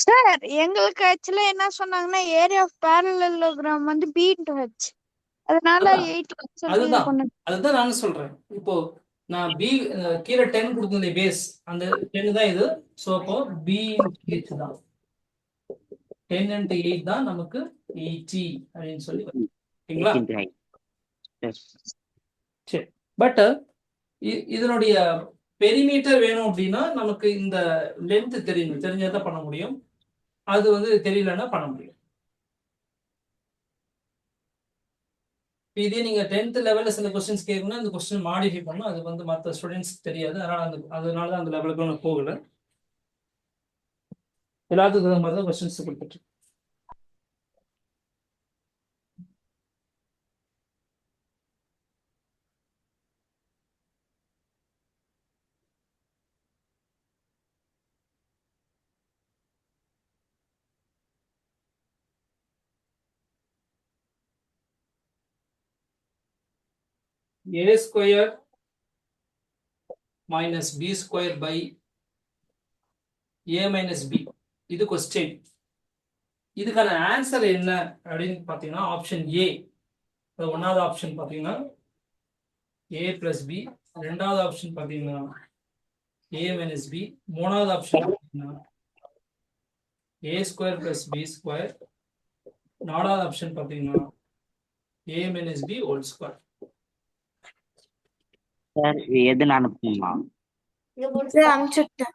சார் எங்களுக்கு ஆக்சுவலா என்ன சொன்னாங்கன்னா ஏரியா ஆஃப் பேரலோகிராம் வந்து B into H. அதனால அதான் 8 சொல்லி இது அதுதான் பண்ணேன். அதுதான் நானும் சொல்றேன். இப்போ நான் பி கீழே 10 கொடுத்துருந்தேன் பேஸ், அந்த 10 தான் இது. ஸோ அப்போ பி ஹெச் தான் 10 into 8 தான் நமக்கு 80 அப்படின்னு சொல்லி வரும். ஓகேங்களா? 8 into 8. Yes. சரி. பட் இதனுடைய பெரிமீட்டர் வேணும் அப்படின்னா நமக்கு இந்த லென்த் தெரியணும், தெரிஞ்சாதான் பண்ண முடியும். அது வந்து தெரியலன்னா பண்ண முடியும். இதே நீங்க 10th லெவல்ல சில கொஸ்டின்ஸ் கேட்கணும்னா இந்த கொஸ்டின் மாடிஃபை பண்ணணும். அது வந்து மற்ற ஸ்டூடெண்ட்ஸ் தெரியாது. அதனால தான் அந்த லெவலுக்கு நான் போகல. எல்லாத்துக்கும் தகுந்த மாதிரி தான் கொஸ்டின்ஸ் கொடுத்துட்டு. A square minus B square by A minus B. இது கொஸ்டின். இதுக்கான ஆன்சர் என்ன அப்படின்னு பார்த்தீங்கன்னா ஆப்ஷன் ஏ. ஒன்றாவது ஆப்ஷன் பார்த்தீங்கன்னா A plus B, ரெண்டாவது ஆப்ஷன் பார்த்தீங்கன்னா A minus B, மூணாவது ஆப்ஷன் பார்த்தீங்கன்னா A square plus B square, நாலாவது ஆப்ஷன் பார்த்தீங்கன்னா A minus B whole square. Sir இது எது நான் அனுப்பணுமா? அனுப்பிச்சுட்டேன்.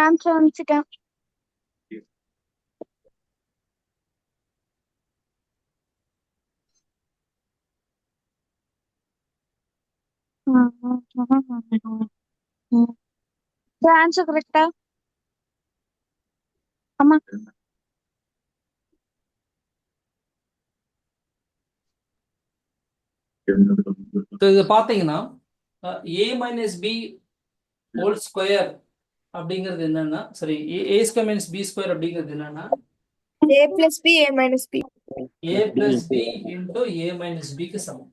ஆன்சர் அனுப்பிச்சிட்டேன். ஆன்சர் கரெக்டா? ஆமா. இது பார்த்தீங்கன்னா A minus B whole square அப்படிங்கிறது என்னன்னா, சரி, A square minus B square அப்படிங்கிறது என்னன்னா A plus B, A minus B. A plus B into A minus B க்கு சமம்.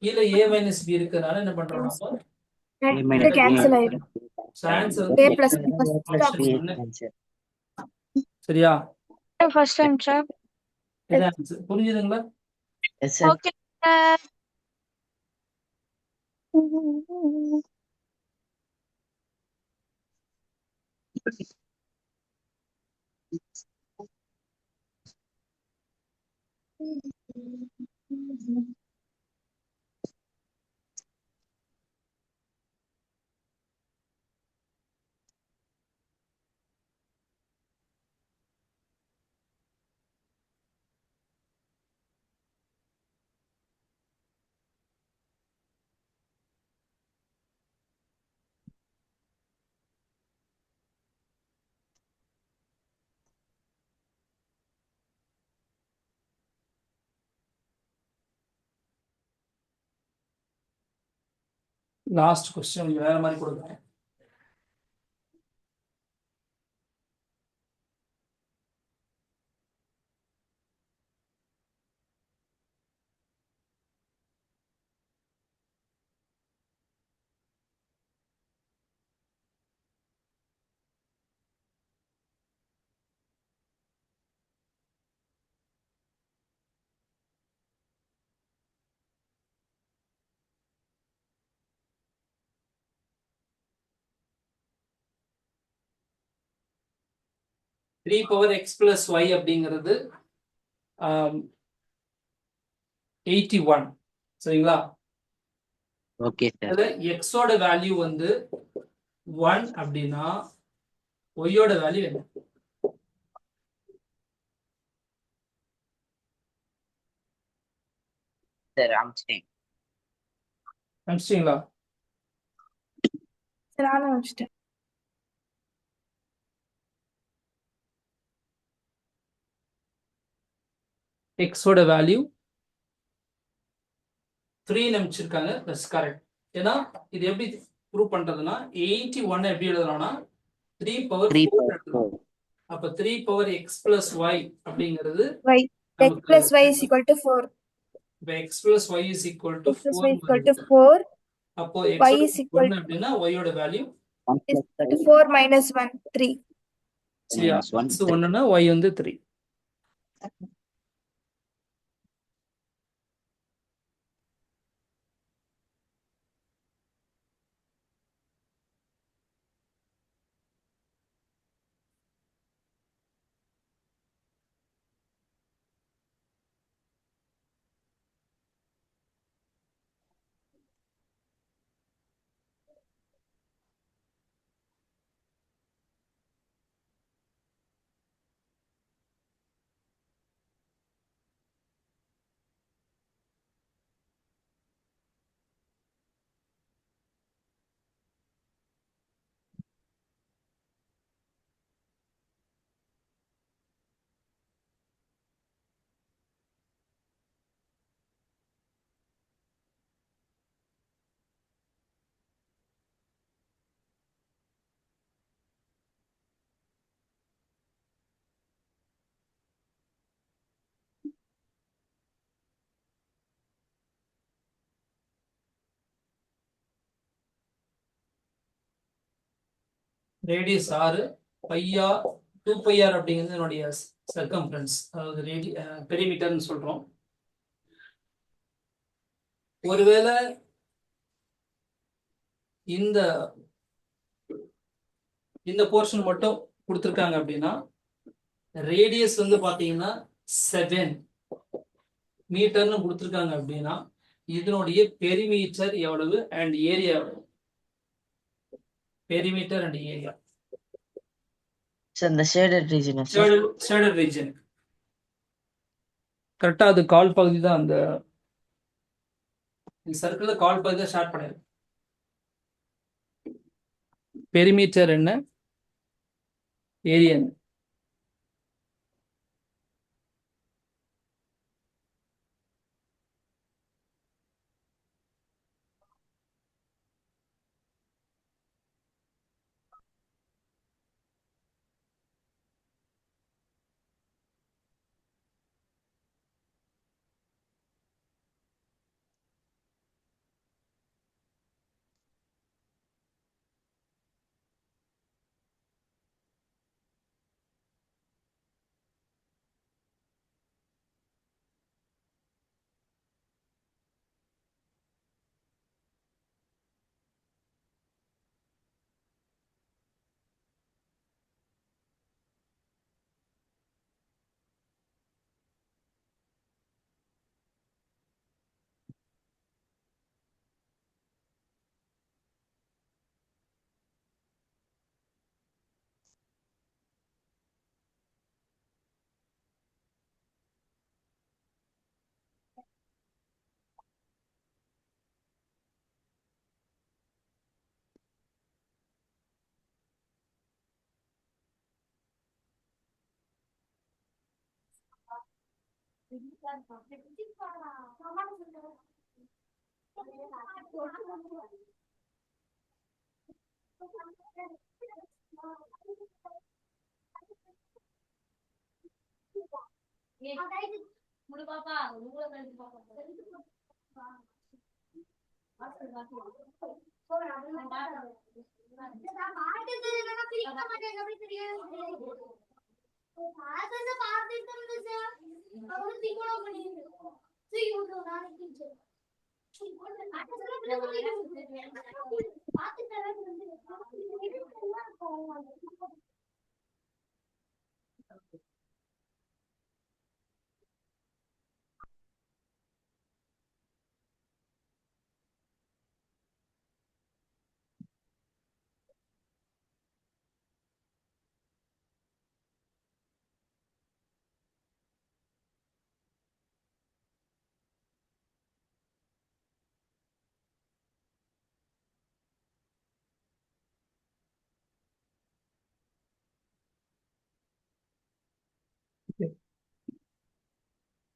கீழே A minus B இருக்கிறதுனால என்ன பண்றோம் நம்ம? A minus B. கேன்சல் ஆயிடும். So answer A plus B A plus option B ஒண்ணு. answer. சரியா? First answer. இது answer. புரிஞ்சுதுங்களா? Yes, sir. Okay sir. Last question வேற மாதிரி கொடுக்குறேன். Three power x plus y அப்படிங்கிறது 81. சரிங்களா? Okay, sir. அதுல எக்ஸோட வேல்யூ வந்து 1 அப்படின்னா ஒய்யோட வேல்யூ என்ன? Sir, அனுப்பிச்சிட்டேன். அனுப்பிச்சிட்டீங்களா? சரி நானும் அனுப்பிச்சிட்டேன். எக்ஸோட வேல்யூ 3 அமைச்சிருக்காங்க, தட்ஸ் கரெக்ட். ஏன்னா இது எப்படி ப்ரூவ் பண்றதுன்னா 81 எப்படி எழுதலாம்னா 3 பவர் 3 4 power எழுதலாம். 4. அப்ப 3 பவர் எக்ஸ் பிளஸ் ஒய் அப்படிங்கிறது y x நமக்கு plus y is equal to 4. இப்போ x plus y is equal to X plus 4. y is equal to 4. அப்போ Y எக்ஸ் is equal 1 அப்படின்னா ஒய்யோட value 1 is plus equal to 3 4 minus 1 3. சரியா? minus 1 X 3. ஒன்னுனா Y வந்து 3. Radius 6, pi r 2 pi r அப்படிங்கிறது என்னுடைய circumference, அதாவது பெரிமீட்டர்னு சொல்றோம். ஒருவேளை இந்த இந்த போர்ஷன் மட்டும் கொடுத்துருக்காங்க அப்படின்னா ரேடியஸ் வந்து பாத்தீங்கன்னா 7 மீட்டர்னு கொடுத்துருக்காங்க அப்படின்னா இதனுடைய பெரிமீட்டர் எவ்வளவு அண்ட் ஏரியா எவ்வளவு? பெரிமீட்டர் அண்ட் ஏரியா சார் இந்த shaded region sir. Shaded region கரெக்டா அது கால் பகுதி தான். அந்த சர்க்கிள்ல கால் பகுதி தான் ஷார்ட் பண்ணிருக்கு. பெரிமீட்டர் என்ன, ஏரியா என்ன?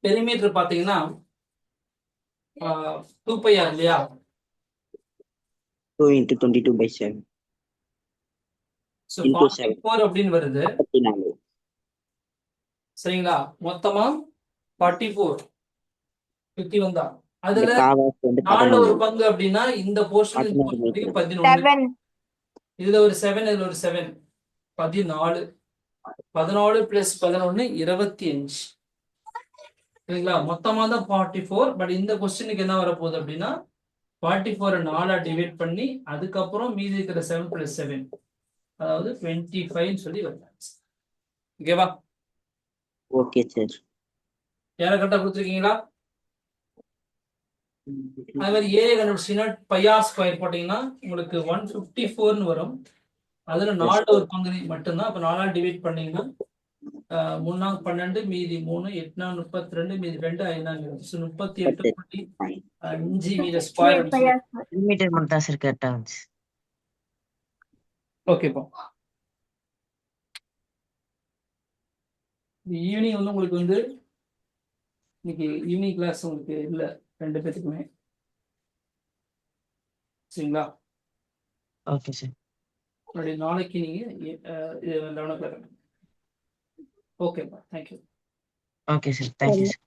பெரிமீட்டர் பாத்தீங்கன்னா 2 பை ஆர் இல்லையா 2 into 22/7 ஸோ into 7 44 அப்படின்னு வருது 44. சரிங்களா மொத்தமா 44 50 வந்தா இந்த அதுல காவாஸ் வந்து 4 ஒரு 11. பங்கு அப்படின்னா இந்த போர்ஷன் 11 7 இதுல ஒரு 7 இதுல ஒரு 7 14 14 பிளஸ் 11 25 சரிங்களா மொத்தமா தான் 44 பட் இந்த கொஸ்டினுக்கு என்ன வரப்போகுது அப்படின்னா 44 4 டிவைட் பண்ணி அதுக்கப்புறம் மீதி இருக்கிற 7 பிளஸ் 7 அதாவது 25 சொல்லி வருது ஓகேவா ஓகே சார். யாரை கரெக்டா கொடுத்துருக்கீங்களா அது மாதிரி ஏ கண்டுபிடிச்சீங்கன்னா பையார் ஸ்கொயர் போட்டீங்கன்னா உங்களுக்கு 154ன்னு வரும் அதுல 4 ஒரு பங்கு மட்டும்தான் அப்ப 4 டிவைட் பண்ணீங்கன்னா 3 12 மீதி 3 8 32 மீதி 2 5 38.5 மீதி ஸ்கொயர் பெரிமீட்டர் மட்டும் தான் சார் கரெக்டா வந்துச்சு. ஓகேப்பா ஈவினிங் வந்து உங்களுக்கு வந்து இன்னைக்கு ஈவினிங் கிளாஸ் உங்களுக்கு இல்லை 2 பேத்துக்குமே சரிங்களா ஓகே சார். அப்படி நாளைக்கு நீங்க 11 o'clock ஓகேப்பா thank you okay sir. Thank you sir.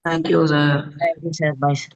Thank you, sir. Thank you sir. Bye sir.